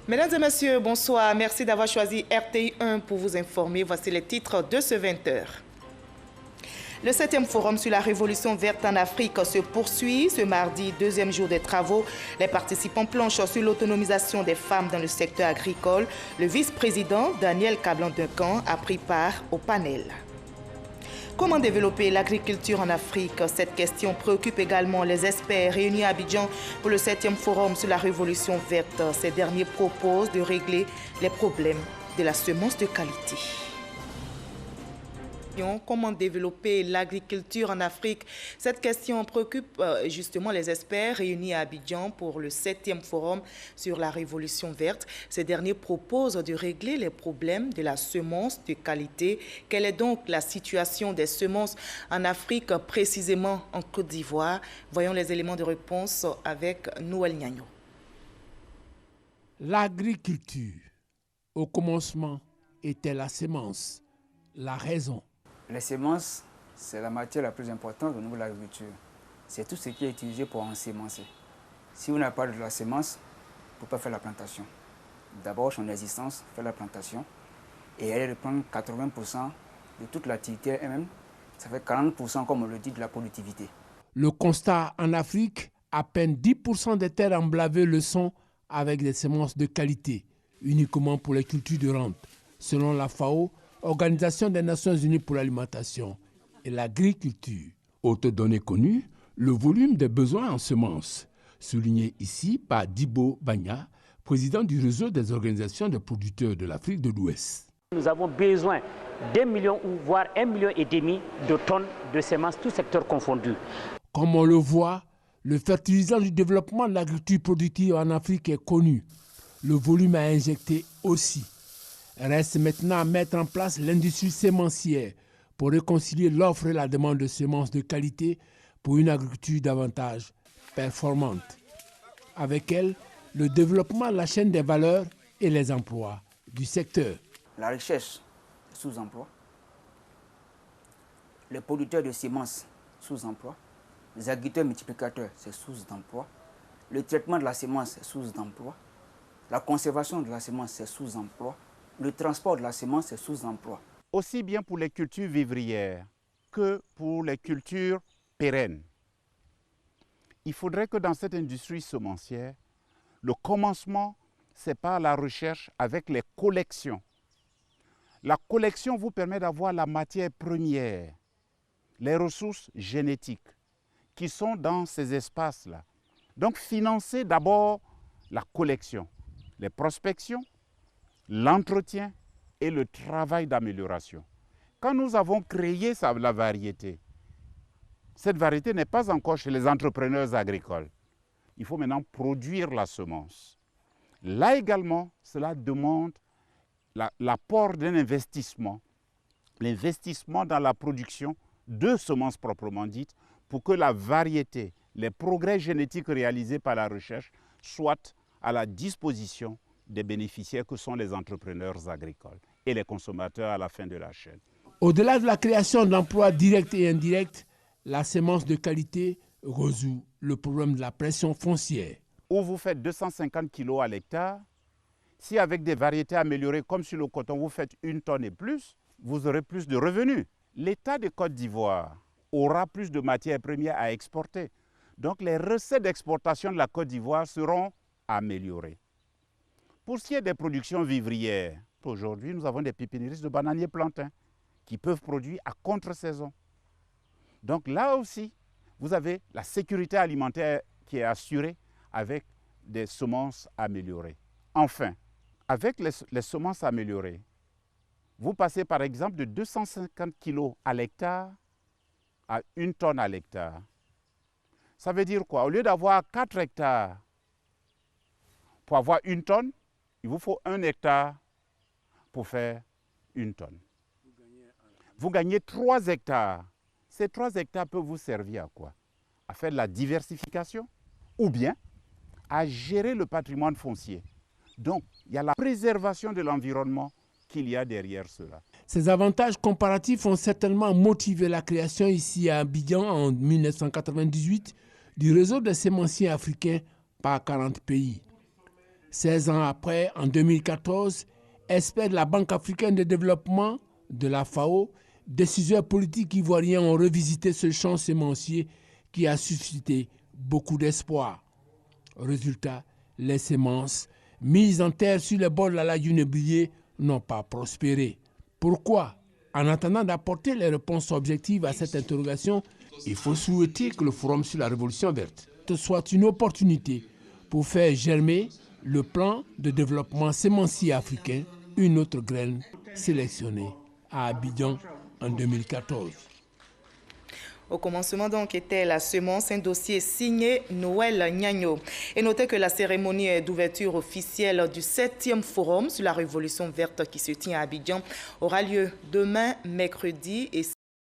Mesdames et messieurs, bonsoir. Merci d'avoir choisi RTI 1 pour vous informer. Voici les titres de ce 20h. Le 7e forum sur la révolution verte en Afrique se poursuit. Ce mardi, deuxième jour des travaux, les participants planchent sur l'autonomisation des femmes dans le secteur agricole. Le vice-président Daniel Kablan-Duncan a pris part au panel. Comment développer l'agriculture en Afrique? Cette question préoccupe également les experts réunis à Abidjan pour le 7e forum sur la révolution verte. Ces derniers proposent de régler les problèmes de la semence de qualité. Comment développer l'agriculture en Afrique? Cette question préoccupe justement les experts réunis à Abidjan pour le 7e forum sur la révolution verte. Ces derniers proposent de régler les problèmes de la semence de qualité. Quelle est donc la situation des semences en Afrique, précisément en Côte d'Ivoire? Voyons les éléments de réponse avec Noël Nyagno. L'agriculture, au commencement, était la semence, la raison. Les semences, c'est la matière la plus importante au niveau de l'agriculture. C'est tout ce qui est utilisé pour ensemencer. Si vous n'avez pas de la semence, vous ne pouvez pas faire la plantation. D'abord, son existence, faire la plantation. Et elle reprend 80% de toute l'activité elle-même. Ça fait 40%, comme on le dit, de la productivité. Le constat en Afrique, à peine 10% des terres emblavées le sont avec des semences de qualité, uniquement pour les cultures de rente. Selon la FAO, Organisation des Nations Unies pour l'alimentation et l'agriculture. Autre donnée connue, le volume des besoins en semences, souligné ici par Dibo Bagna, président du réseau des organisations de producteurs de l'Afrique de l'Ouest. Nous avons besoin d'1 million ou voire 1,5 million de tonnes de semences, tous secteurs confondus. Comme on le voit, le fertilisant du développement de l'agriculture productive en Afrique est connu. Le volume à injecter aussi. Reste maintenant à mettre en place l'industrie sémencière pour réconcilier l'offre et la demande de semences de qualité pour une agriculture davantage performante. Avec elle, le développement de la chaîne des valeurs et les emplois du secteur. La recherche, sous-emploi. Les producteurs de semences, sous-emploi. Les agriculteurs multiplicateurs, c'est sous-emploi. Le traitement de la semence, c'est sous-emploi. La conservation de la semence, c'est sous-emploi. Le transport de la semence est sous-emploi. Aussi bien pour les cultures vivrières que pour les cultures pérennes. Il faudrait que dans cette industrie semencière, le commencement, c'est par la recherche avec les collections. La collection vous permet d'avoir la matière première, les ressources génétiques qui sont dans ces espaces-là. Donc financer d'abord la collection, les prospections, l'entretien et le travail d'amélioration. Quand nous avons créé la variété, cette variété n'est pas encore chez les entrepreneurs agricoles. Il faut maintenant produire la semence. Là également, cela demande l'apport d'un investissement, l'investissement dans la production de semences proprement dites, pour que la variété, les progrès génétiques réalisés par la recherche soient à la disposition des bénéficiaires que sont les entrepreneurs agricoles et les consommateurs à la fin de la chaîne. Au-delà de la création d'emplois directs et indirects, la semence de qualité résout le problème de la pression foncière. Où vous faites 250 kg à l'hectare, si avec des variétés améliorées comme sur le coton, vous faites 1 tonne et plus, vous aurez plus de revenus. L'État de Côte d'Ivoire aura plus de matières premières à exporter. Donc les recettes d'exportation de la Côte d'Ivoire seront améliorées. Pour ce qui est des productions vivrières, aujourd'hui, nous avons des pépiniéristes de bananiers plantains qui peuvent produire à contre-saison. Donc là aussi, vous avez la sécurité alimentaire qui est assurée avec des semences améliorées. Enfin, avec les semences améliorées, vous passez par exemple de 250 kg à l'hectare à 1 tonne à l'hectare. Ça veut dire quoi? Au lieu d'avoir 4 hectares pour avoir 1 tonne, il vous faut 1 hectare pour faire 1 tonne. Vous gagnez 3 hectares. Ces 3 hectares peuvent vous servir à quoi? À faire de la diversification ou bien à gérer le patrimoine foncier. Donc, il y a la préservation de l'environnement qu'il y a derrière cela. Ces avantages comparatifs ont certainement motivé la création ici à Abidjan en 1998 du réseau des sémenciers africains par 40 pays. 16 ans après, en 2014, experts de la Banque africaine de développement, de la FAO, décideurs politiques ivoiriens ont revisité ce champ sémencier qui a suscité beaucoup d'espoir. Résultat, les semences mises en terre sur les bords de la lagune oubliée n'ont pas prospéré. Pourquoi? En attendant d'apporter les réponses objectives à cette interrogation, il faut souhaiter que le Forum sur la Révolution verte soit une opportunité pour faire germer le plan de développement sémencier africain, une autre graine sélectionnée à Abidjan en 2014. Au commencement donc était la semence, un dossier signé Noël Gnagno. Et notez que la cérémonie d'ouverture officielle du 7e Forum sur la Révolution verte qui se tient à Abidjan aura lieu demain, mercredi et